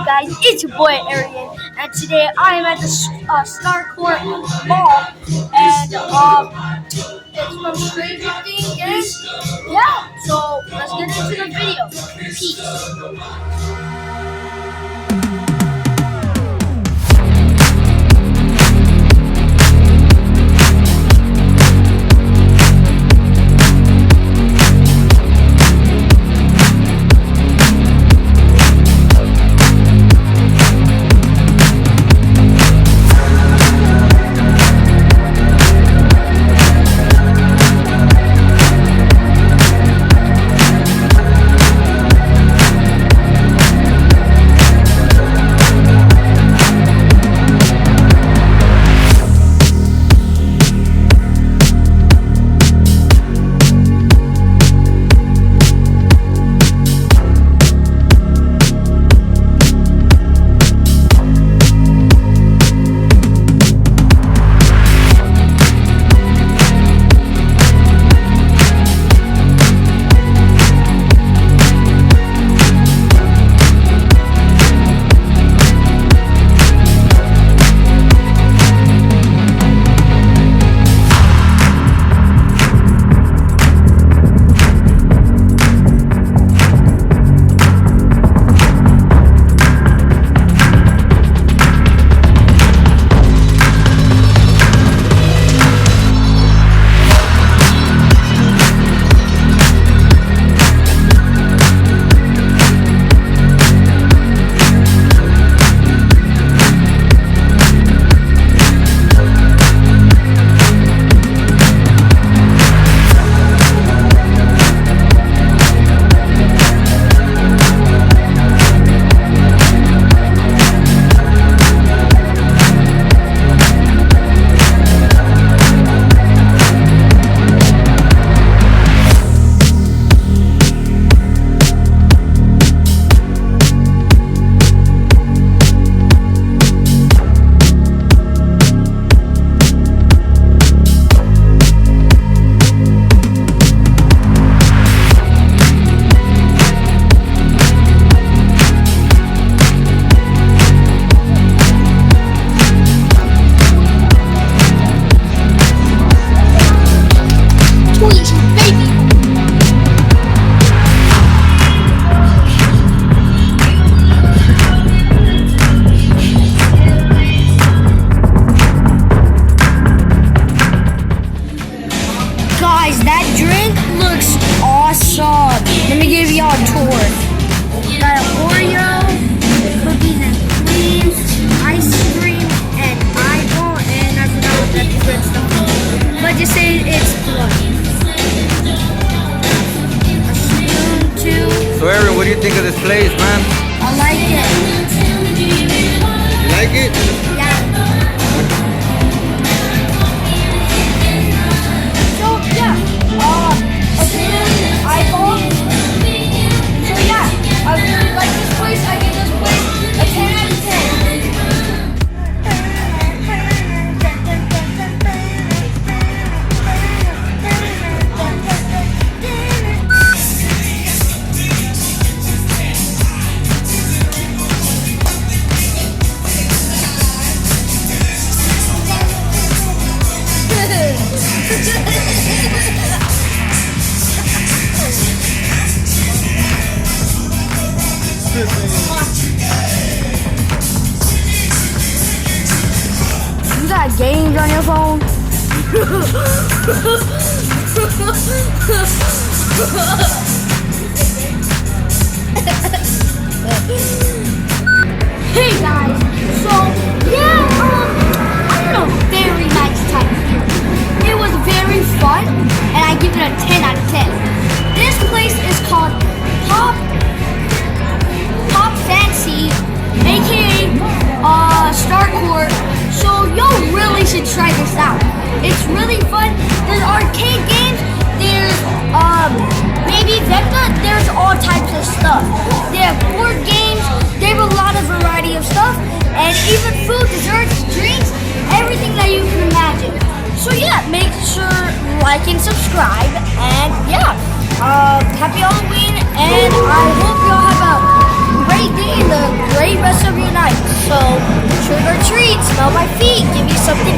guys? It's your boy Arian, and today I am at the Starcourt Mall, and it's from Stranger Things, and yeah, so let's get into the video. Peace. Guys, that drink looks awesome. Let me give y'all a tour. Got an Oreo, cookies and cream, ice cream, and eyeball, and I forgot what that different stuff is. But just say it's blood. A spoon too. So Arian, what do you think of this place, man? I like it. You like it? Yeah. Eyeball. So yeah, I really like this place. I give this place a 10 out of 10. You got games on your phone? Hey guys, so yeah, I had a very nice time here. It was very fun, and I give it a 10 out of 10. This place is called Pop Fancy, aka Starcourt. So you really should try this out. It's really fun. There's arcade games. There's maybe Vecta. There's all types of stuff. They have board games. They have a lot of variety of stuff, and even food, desserts, drinks, everything that you can imagine. So yeah, make sure like and subscribe, and yeah, happy Halloween, and I hope y'all have a great day and a great rest of your night. So, trick or treat, smell my feet, give you something